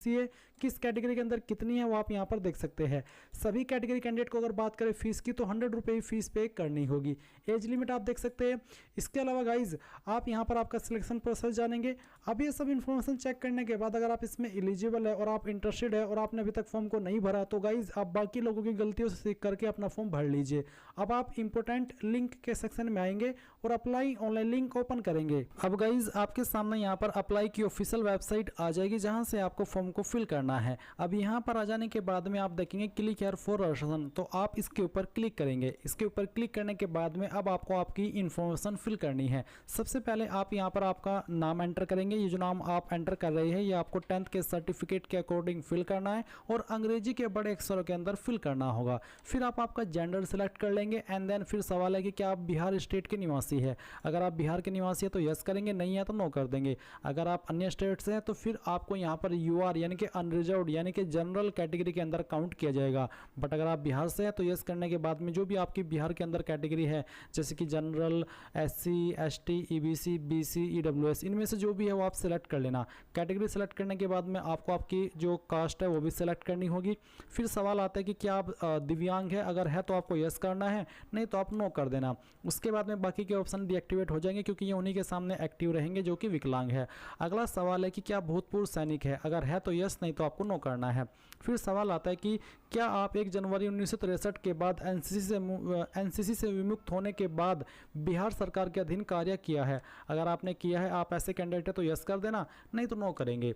है, किस कैटेगरी के अंदर कितनी है वो आप यहाँ पर देख सकते हैं। सभी कैटेगरी कैंडिडेट को अगर बात करें फीस की तो 100 रुपये ही फीस पे करनी होगी। एज लिमिट आप देख सकते हैं। इसके अलावा गाइज आप यहाँ पर आपका सिलेक्शन प्रोसेस जानेंगे। अब ये सब इन्फॉर्मेशन चेक करने के बाद अगर आप इसमें एलिजिबल है और आप इंटरेस्टेड है और आपने अभी तक फॉर्म को नहीं भरा तो गाइज आप बाकी लोगों की गलतियों से सीख करके अपना फॉर्म भर लीजिए। अब आप इंपोर्टेंट लिंक के सेक्शन में आएंगे और अप्लाई ऑनलाइन लिंक ओपन करेंगे। अब गाइज आपके सामने यहाँ पर अप्लाई की ऑफिशियल वेबसाइट आ जाएगी जहाँ से आपको फॉर्म को फिल करना है। अब यहाँ पर आ जाने के बाद में आप देखेंगे क्लिक हियर फॉर रजिस्ट्रेशन, तो आप इसके ऊपर क्लिक करेंगे। इसके ऊपर क्लिक करने के बाद में अब आपको आपकी इंफॉर्मेशन फिल करनी है। सबसे पहले आप यहाँ पर आपका नाम एंटर करेंगे। ये जो नाम आप एंटर कर रहे हैं ये आपको 10th के सर्टिफिकेट के अकॉर्डिंग फिल करना है और अंग्रेजी के बड़े अक्षरों के अंदर फिल करना होगा। फिर आप आपका जेंडर सेलेक्ट कर लेंगे एंड देन फिर सवाल है कि क्या आप बिहार स्टेट के निवासी है। अगर आप बिहार के निवासी है तो यस करेंगे, नहीं है तो नो कर देंगे। अगर आप अन्य स्टेट से हैं तो फिर आपको यहाँ पर यूआर यानी कि अनरिजर्व्ड यानी कि जनरल कैटेगरी के अंदर काउंट किया जाएगा। बट अगर आप बिहार से हैं तो यस करने के बाद में जो भी आपकी बिहार के अंदर कैटेगरी है जैसे कि general, SC, ST, EBC, BC, EWS, इनमें से जो भी है वो आप सिलेक्ट कर लेना। कैटेगरी सेलेक्ट करने के बाद में आपको आपकी जो कास्ट है वो भी सिलेक्ट करनी होगी। फिर सवाल आता है कि क्या आप दिव्यांग है, अगर है तो आपको यस करना है, नहीं तो आप नो कर देना। उसके बाद में बाकी के ऑप्शन डीएक्टिवेट हो जाएंगे क्योंकि ये उन्हीं के सामने एक्टिव रहेंगे जो कि विकलांग है। अगला सवाल है कि क्या भूतपूर्व सैनिक है, अगर है तो यस, नहीं तो आपको नो करना है। फिर सवाल आता है कि क्या आप 1 जनवरी 1963 के बाद एनसीसी से विमुक्त होने के बाद बिहार सरकार के अधीन कार्य किया है। अगर आपने किया है, आप ऐसे कैंडिडेट है तो यस कर देना, नहीं तो नो करेंगे।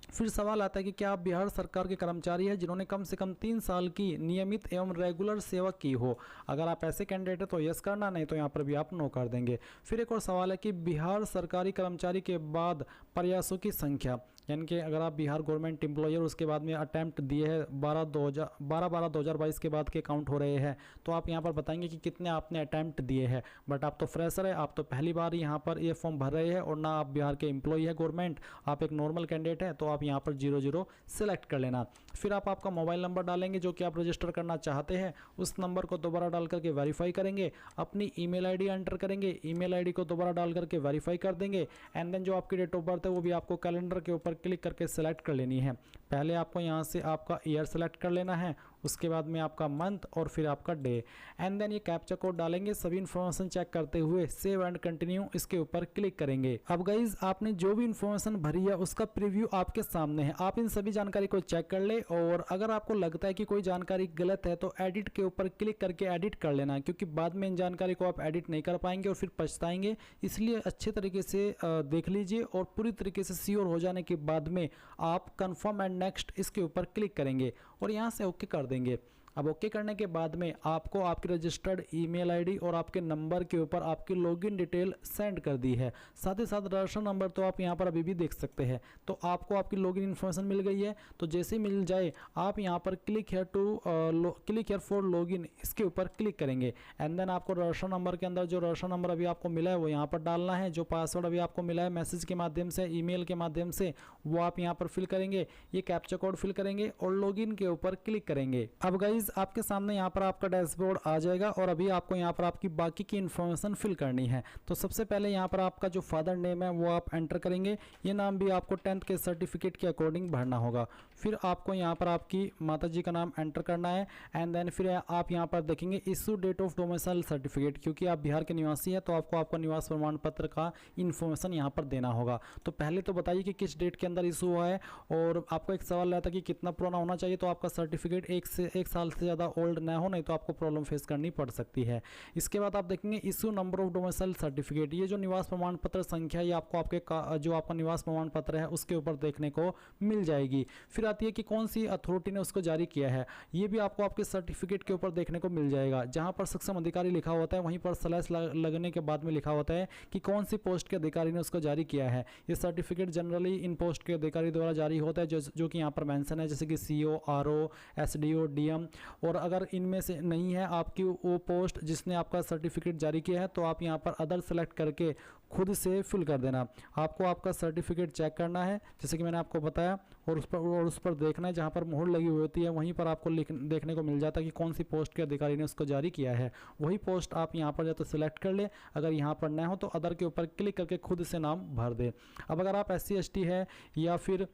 फिर सवाल आता है कि क्या आप बिहार सरकार के कर्मचारी हैं जिन्होंने कम से कम 3 साल की नियमित एवं रेगुलर सेवा की हो। अगर आप ऐसे कैंडिडेट है तो यस करना, नहीं तो यहाँ पर भी आप नो कर देंगे। फिर एक और सवाल है कि बिहार सरकारी कर्मचारी के बाद प्रयासों की संख्या, यानी कि अगर आप बिहार गवर्नमेंट एम्प्लॉयर उसके बाद में अटैम्प्ट दिए हैं 12/2022 के बाद के काउंट हो रहे हैं तो आप यहाँ पर बताएंगे कि कितने आपने अटैम्प्ट दिए हैं। बट आप तो फ्रेशर है, आप तो पहली बार यहाँ पर ये फॉर्म भर रहे हैं और ना आप बिहार के एम्प्लॉय है गवर्नमेंट, आप एक नॉर्मल कैंडिडेट है तो आप यहाँ पर 00 सेलेक्ट कर लेना। फिर आप आपका मोबाइल नंबर डालेंगे जो कि आप रजिस्टर करना चाहते हैं, उस नंबर को दोबारा डाल करके वेरीफाई करेंगे। अपनी ईमेल आईडी एंटर करेंगे, ईमेल आईडी को दोबारा डाल करके वेरीफाई कर देंगे एंड देन जो आपकी डेट ऑफ बर्थ है वो भी आपको कैलेंडर के ऊपर क्लिक करके सेलेक्ट कर लेनी है। पहले आपको यहाँ से आपका ईयर सेलेक्ट कर लेना है, उसके बाद में आपका मंथ और फिर आपका डे एंड देन ये कैप्चा कोड डालेंगे। सभी इन्फॉर्मेशन चेक करते हुए सेव एंड कंटिन्यू इसके ऊपर क्लिक करेंगे। अब गाइज आपने जो भी इन्फॉर्मेशन भरी है उसका प्रीव्यू आपके सामने है, आप इन सभी जानकारी को चेक कर ले और अगर आपको लगता है कि कोई जानकारी गलत है तो एडिट के ऊपर क्लिक करके एडिट कर लेना, क्योंकि बाद में इन जानकारी को आप एडिट नहीं कर पाएंगे और फिर पछताएंगे। इसलिए अच्छे तरीके से देख लीजिए और पूरी तरीके से श्योर हो जाने के बाद में आप कंफर्म एंड नेक्स्ट इसके ऊपर क्लिक करेंगे और यहाँ से ओके कर देंगे। अब ओके करने के बाद में आपको आपकी रजिस्टर्ड ईमेल आईडी और आपके नंबर के ऊपर आपकी लॉगिन डिटेल सेंड कर दी है। साथ ही साथ रजिस्टर नंबर तो आप यहाँ पर अभी भी देख सकते हैं। तो आपको आपकी लॉगिन इन्फॉर्मेशन मिल गई है, तो जैसे ही मिल जाए आप यहाँ पर क्लिक हियर फॉर लॉगिन इसके ऊपर क्लिक करेंगे एंड देन आपको रजिस्टर नंबर के अंदर जो रजिस्टर नंबर अभी आपको मिला है वो यहाँ पर डालना है। जो पासवर्ड अभी आपको मिला है मैसेज के माध्यम से, ईमेल के माध्यम से, वो आप यहाँ पर फिल करेंगे। ये कैप्चा कोड फिल करेंगे और लॉगिन के ऊपर क्लिक करेंगे। अब गाइज आपके सामने यहाँ पर आपका डैशबोर्ड आ जाएगा और अभी आपको यहाँ पर आपकी बाकी की इन्फॉर्मेशन फिल करनी है। तो सबसे पहले यहाँ पर आपका जो फादर नेम है वो आप एंटर करेंगे। ये नाम भी आपको 10th के सर्टिफिकेट के अकॉर्डिंग भरना होगा। फिर आपको यहाँ पर आपकी माताजी का नाम एंटर करना है एंड देन फिर आप यहाँ पर देखेंगे issue date of domicile certificate, क्योंकि आप बिहार के निवासी है तो आपको आपका निवास प्रमाण पत्र का इन्फॉर्मेशन यहाँ पर देना होगा। तो पहले तो बताइए कि किस डेट के अंदर इशू हुआ है और आपको एक सवाल रहता है कि कितना पुराना होना चाहिए। तो आपका सर्टिफिकेट 1 साल से ज़्यादा ओल्ड ना हो, नहीं तो आपको प्रॉब्लम फेस करनी पड़ सकती है। इसके बाद आप देखेंगे issue number of domicile certificate, ये जो निवास प्रमाण पत्र संख्या ये आपको आपके जो आपका निवास प्रमाण पत्र है उसके ऊपर देखने को मिल जाएगी। फिर आती है कि कौन सी अथॉरिटी ने उसको जारी किया है, ये भी आपको आपके सर्टिफिकेट के ऊपर देखने को मिल जाएगा। जहां पर सक्षम अधिकारी लिखा होता है वहीं पर स्लैश लगने के बाद में लिखा होता है कि कौन सी पोस्ट के अधिकारी ने उसको जारी किया है। ये सर्टिफिकेट जनरली इन पोस्ट के अधिकारी द्वारा जारी होता है जो कि यहाँ पर मेंशन है, जैसे कि CO, RO, SDO, DM। और अगर इनमें से नहीं है आपकी वो पोस्ट जिसने आपका सर्टिफिकेट जारी किया है तो आप यहाँ पर अदर सेलेक्ट करके खुद से फिल कर देना। आपको आपका सर्टिफिकेट चेक करना है जैसे कि मैंने आपको बताया और उस पर देखना है। जहाँ पर मोहर लगी हुई होती है वहीं पर आपको देखने को मिल जाता है कि कौन सी पोस्ट के अधिकारी ने उसको जारी किया है। वही पोस्ट आप यहाँ पर या तो सिलेक्ट कर ले, अगर यहाँ पर न हो तो अदर के ऊपर क्लिक करके खुद से नाम भर दे। अब अगर आप SC ST है या फिर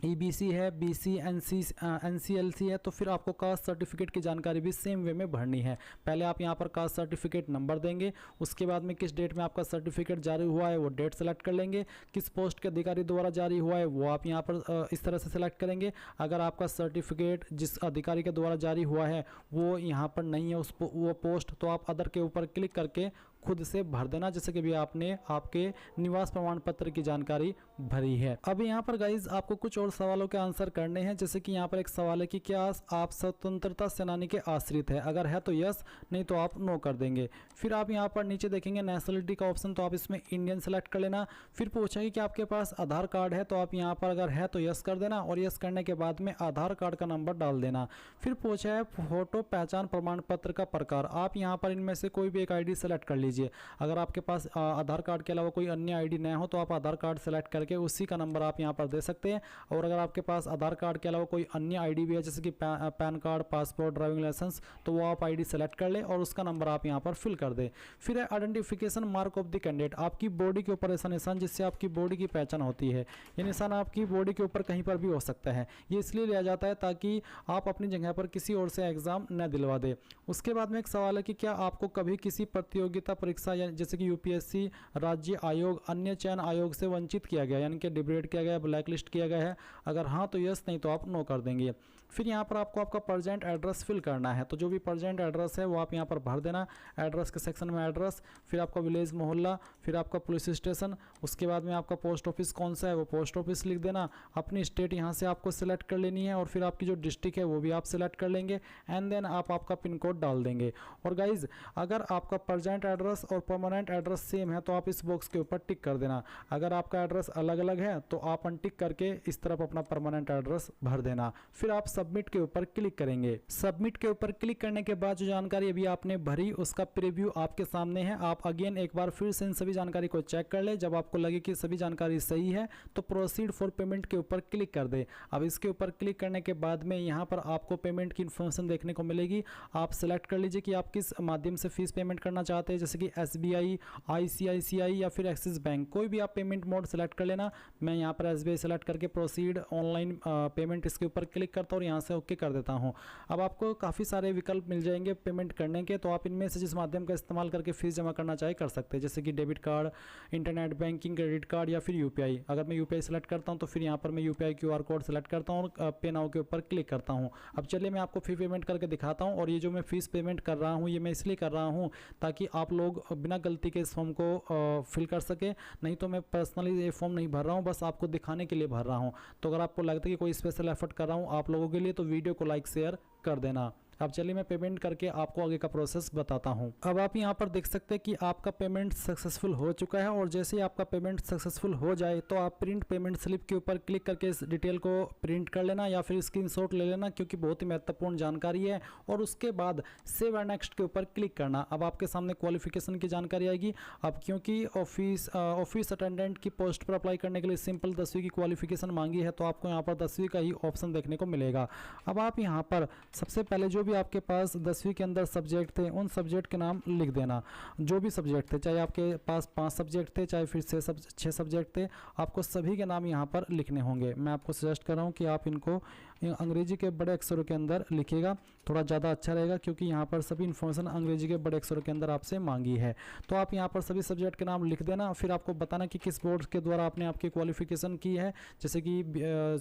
EBC है, BC, NC, NCLC है, तो फिर आपको कास्ट सर्टिफिकेट की जानकारी भी सेम वे में भरनी है। पहले आप यहाँ पर कास्ट सर्टिफिकेट नंबर देंगे, उसके बाद में किस डेट में आपका सर्टिफिकेट जारी हुआ है वो डेट सेलेक्ट कर लेंगे, किस पोस्ट के अधिकारी द्वारा जारी हुआ है वो आप यहाँ पर इस तरह से सेलेक्ट करेंगे। अगर आपका सर्टिफिकेट जिस अधिकारी के द्वारा जारी हुआ है वो यहाँ पर नहीं है वो पोस्ट, तो आप अदर के ऊपर क्लिक करके खुद से भर देना, जैसे कि भी आपने आपके निवास प्रमाण पत्र की जानकारी भरी है। अब यहाँ पर गाइज आपको कुछ और सवालों के आंसर करने हैं, जैसे कि यहाँ पर एक सवाल है कि क्या आप स्वतंत्रता सेनानी के आश्रित है, अगर है तो यस, नहीं तो आप नो कर देंगे। फिर आप यहाँ पर नीचे देखेंगे नेशनलिटी का ऑप्शन, तो आप इसमें इंडियन सेलेक्ट कर लेना। फिर पूछेंगे कि आपके पास आधार कार्ड है, तो आप यहाँ पर अगर है तो यस कर देना, और यस करने के बाद में आधार कार्ड का नंबर डाल देना। फिर पूछा है फोटो पहचान प्रमाण पत्र का प्रकार, आप यहाँ पर इनमें से कोई भी एक ID सेलेक्ट कर लीजिए। अगर आपके पास आधार कार्ड के अलावा कोई अन्य ID न हो तो आप आधार कार्ड सेलेक्ट करके उसी का नंबर आप यहां पर दे सकते हैं। और अगर आपके पास आधार कार्ड के अलावा कोई अन्य ID भी है, जैसे कि PAN card, passport, driving licence, तो वो आप ID सेलेक्ट कर ले और उसका नंबर आप यहां पर फिल कर दे। फिर है identification mark of the candidate, आपकी बॉडी के ऊपर ऐसा निशान जिससे आपकी बॉडी की पहचान होती है। ये निशान आपकी बॉडी के ऊपर कहीं पर भी हो सकता है, ये इसलिए लिया जाता है ताकि आप अपनी जगह पर किसी और से एग्जाम न दिलवा दे। उसके बाद में एक सवाल है कि क्या आपको कभी किसी प्रतियोगिता परीक्षा जैसे कि UPSC, राज्य आयोग, अन्य चयन आयोग से वंचित किया गया, यानी कि डिग्रेड किया गया, ब्लैक लिस्ट किया गया है, अगर हाँ तो यस, नहीं तो आप नो कर देंगे। फिर यहाँ पर आपको आपका प्रेजेंट एड्रेस फिल करना है, तो जो भी प्रेजेंट एड्रेस है वो आप यहाँ पर भर देना। एड्रेस के सेक्शन में एड्रेस, फिर आपका विलेज मोहल्ला, फिर आपका पुलिस स्टेशन, उसके बाद में आपका पोस्ट ऑफिस कौन सा है वो पोस्ट ऑफिस लिख देना। अपनी स्टेट यहाँ से आपको सिलेक्ट कर लेनी है, और फिर आपकी जो डिस्ट्रिक्ट है वो भी आप सिलेक्ट कर लेंगे, एंड देन आप आपका पिन कोड डाल देंगे। और गाइज अगर आपका प्रेजेंट एड्रेस और परमानेंट एड्रेस सेम है तो आप इस बॉक्स के ऊपर टिक कर देना। अगर आपका एड्रेस अलग अलग है तो आप अनटिक करके इस तरफ अपना परमानेंट एड्रेस भर देना। फिर आप सबमिट के ऊपर क्लिक करेंगे। सबमिट के ऊपर क्लिक करने के बाद जो जानकारी अभी आपने भरी उसका प्रीव्यू आपके सामने है। आप अगेन एक बार फिर से इन सभी जानकारी को चेक कर ले, जब आपको लगे कि सभी जानकारी सही है तो प्रोसीड फॉर पेमेंट के ऊपर क्लिक कर दे। अब इसके ऊपर क्लिक करने के बाद में यहाँ पर आपको पेमेंट की इन्फॉर्मेशन देखने को मिलेगी। आप सेलेक्ट कर लीजिए कि आप किस माध्यम से फीस पेमेंट करना चाहते हैं, जैसे कि SBI, ICICI या फिर एक्सिस बैंक, कोई भी आप पेमेंट मोड सेलेक्ट कर लेना। मैं यहाँ पर SBI सेलेक्ट करके प्रोसीड ऑनलाइन पेमेंट इसके ऊपर क्लिक करता हूँ और यहाँ से ओके कर देता हूँ। अब आपको काफ़ी सारे विकल्प मिल जाएंगे पेमेंट करने के, तो आप इनमें से जिस माध्यम का इस्तेमाल करके फीस जमा करना चाहे कर सकते हैं, जैसे कि debit card, internet banking, credit card या फिर UPI। अगर मैं UPI सेलेक्ट करता हूँ तो फिर यहाँ पर मैं UPI QR कोड सेलेक्ट करता हूँ और पे नाउ के ऊपर क्लिक करता हूँ। अब चलिए मैं आपको फी पेमेंट करके दिखाता हूँ। और ये जो मैं फीस पेमेंट कर रहा हूँ ये मैं इसलिए कर रहा हूँ ताकि आप लोग बिना गलती के इस फॉर्म को फिल कर सके, नहीं तो मैं पर्सनली ये फॉर्म नहीं भर रहा हूँ, बस आपको दिखाने के लिए भर रहा हूँ। तो अगर आपको लगता है कि कोई स्पेशल एफर्ट कर रहा हूँ आप लोगों के लिए तो वीडियो को लाइक शेयर कर देना। अब चलिए मैं पेमेंट करके आपको आगे का प्रोसेस बताता हूं। अब आप यहां पर देख सकते हैं कि आपका पेमेंट सक्सेसफुल हो चुका है, और जैसे ही आपका पेमेंट सक्सेसफुल हो जाए तो आप प्रिंट पेमेंट स्लिप के ऊपर क्लिक करके इस डिटेल को प्रिंट कर लेना या फिर स्क्रीनशॉट ले लेना, क्योंकि बहुत ही महत्वपूर्ण जानकारी है। और उसके बाद सेव एंड नेक्स्ट के ऊपर क्लिक करना। अब आपके सामने क्वालिफिकेशन की जानकारी आएगी। अब क्योंकि ऑफिस अटेंडेंट की पोस्ट पर अप्लाई करने के लिए सिंपल 10वीं की क्वालिफिकेशन मांगी है, तो आपको यहाँ पर 10वीं का ही ऑप्शन देखने को मिलेगा। अब आप यहाँ पर सबसे पहले जो भी आपके पास 10वीं के अंदर सब्जेक्ट थे उन सब्जेक्ट के नाम लिख देना। जो भी सब्जेक्ट थे, चाहे आपके पास 5 सब्जेक्ट थे चाहे फिर 6 सब्जेक्ट थे, आपको सभी के नाम यहाँ पर लिखने होंगे। मैं आपको सजेस्ट कर रहा हूँ कि आप इनको अंग्रेजी के बड़े अक्षरों के अंदर लिखिएगा, थोड़ा ज़्यादा अच्छा रहेगा, क्योंकि यहाँ पर सभी इन्फॉर्मेशन अंग्रेजी के बड़े अक्षरों के अंदर आपसे मांगी है। तो आप यहाँ पर सभी सब्जेक्ट के नाम लिख देना। फिर आपको बताना कि किस बोर्ड के द्वारा आपने आपकी क्वालिफिकेशन की है, जैसे कि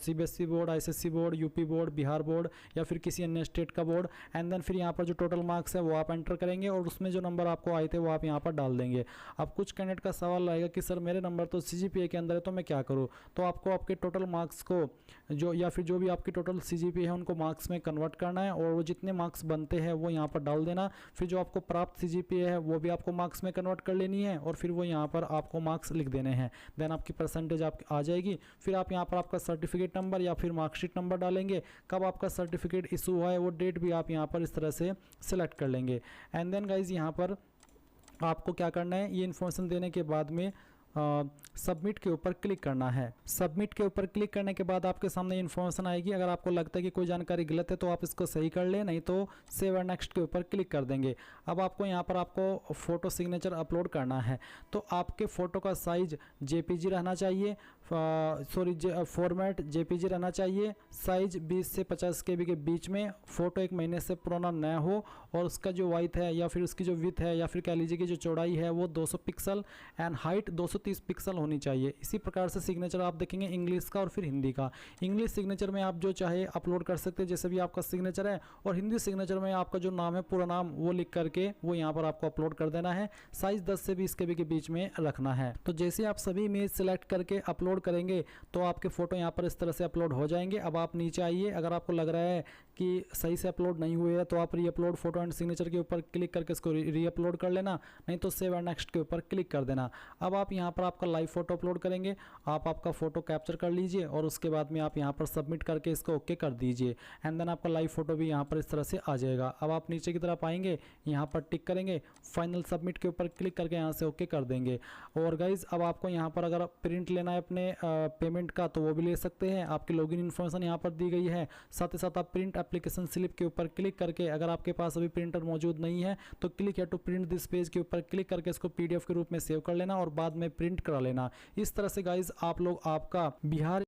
CBSE board, ISSC board, UP board, Bihar board या फिर किसी अन्य स्टेट का बोर्ड। एंड देन फिर यहाँ पर जो टोटल मार्क्स है वो आप एंटर करेंगे और उसमें जो नंबर आपको आए थे वो आप यहाँ पर डाल देंगे। अब कुछ कैंडिडेट का सवाल आएगा कि सर मेरे नंबर तो CGPA के अंदर है तो मैं क्या करूँ, तो आपको आपके टोटल मार्क्स को या फिर जो भी आपकी टोटल CGPA है उनको मार्क्स में कन्वर्ट करना है, और वो जितने मार्क्स बनते हैं वो यहाँ पर डाल देना। फिर जो आपको प्राप्त CGPA है वो भी आपको मार्क्स में कन्वर्ट कर लेनी है, और फिर वो यहाँ पर आपको मार्क्स लिख देने हैं। देन आपकी परसेंटेज आप आ जाएगी। फिर आप यहाँ पर आपका सर्टिफिकेट नंबर या फिर मार्कशीट नंबर डालेंगे, कब आपका सर्टिफिकेट इशू हुआ है वो डेट भी आप यहाँ पर इस तरह से सिलेक्ट कर लेंगे। एंड देन गाइज यहाँ पर आपको क्या करना है, ये इन्फॉर्मेशन देने के बाद में सबमिट के ऊपर क्लिक करना है। सबमिट के ऊपर क्लिक करने के बाद आपके सामने इन्फॉर्मेशन आएगी। अगर आपको लगता है कि कोई जानकारी गलत है तो आप इसको सही कर लें, नहीं तो सेव एंड नेक्स्ट के ऊपर क्लिक कर देंगे। अब आपको यहाँ पर आपको फ़ोटो सिग्नेचर अपलोड करना है, तो आपके फ़ोटो का साइज JPG रहना चाहिए। फॉर्मेट जेपीजी रहना चाहिए, साइज 20 से 50 KB के बीच में, फ़ोटो 1 महीने से पुराना न हो और उसका जो वाइथ है या फिर उसकी जो विथ है या फिर कह लीजिए कि जो चौड़ाई है वो 200 पिक्सल एंड हाइट 230 पिक्सल होनी चाहिए। इसी प्रकार से सिग्नेचर आप देखेंगे इंग्लिश का और फिर हिंदी का। इंग्लिश सिग्नेचर में आप जो चाहे अपलोड कर सकते हैं, जैसे भी आपका सिग्नेचर है, और हिंदी सिग्नेचर में आपका जो नाम है पूरा नाम वो लिख करके वो यहाँ पर आपको अपलोड कर देना है। साइज 10 से 20 KB के बीच में रखना है। तो जैसे आप सभी इमेज सेलेक्ट करके अपलोड करेंगे तो आपके फोटो यहाँ पर इस तरह से अपलोड हो जाएंगे। अब आप नीचे आइए, अगर आपको लग रहा है कि सही से अपलोड नहीं हुए है तो आप री अपलोड फोटो एंड सिग्नेचर के ऊपर क्लिक करके इसको री अपलोड कर लेना, नहीं तो सेव एंड नेक्स्ट के ऊपर क्लिक कर देना। अब आप यहाँ पर आपका लाइव फोटो अपलोड करेंगे, आप आपका फोटो कैप्चर कर लीजिए और उसके बाद में आप यहाँ पर सबमिट करके इसको ओके कर दीजिए एंड देन आपका लाइव फोटो भी यहाँ पर इस तरह से आ जाएगा। अब आप नीचे की तरफ आएंगे, यहाँ पर टिक करेंगे, फाइनल सबमिट के ऊपर क्लिक करके यहाँ से ओके कर देंगे। और गाइज अब आपको यहाँ पर अगर प्रिंट लेना है अपने पेमेंट का तो वो भी ले सकते हैं। आपकी लॉगिन इन्फॉर्मेशन यहाँ पर दी गई है, साथ ही साथ आप प्रिंट एप्लीकेशन स्लिप के ऊपर क्लिक करके, अगर आपके पास अभी प्रिंटर मौजूद नहीं है तो क्लिक है टू प्रिंट दिस पेज के ऊपर क्लिक करके इसको PDF के रूप में सेव कर लेना और बाद में प्रिंट करा लेना। इस तरह से गाइज आप लोग आपका बिहार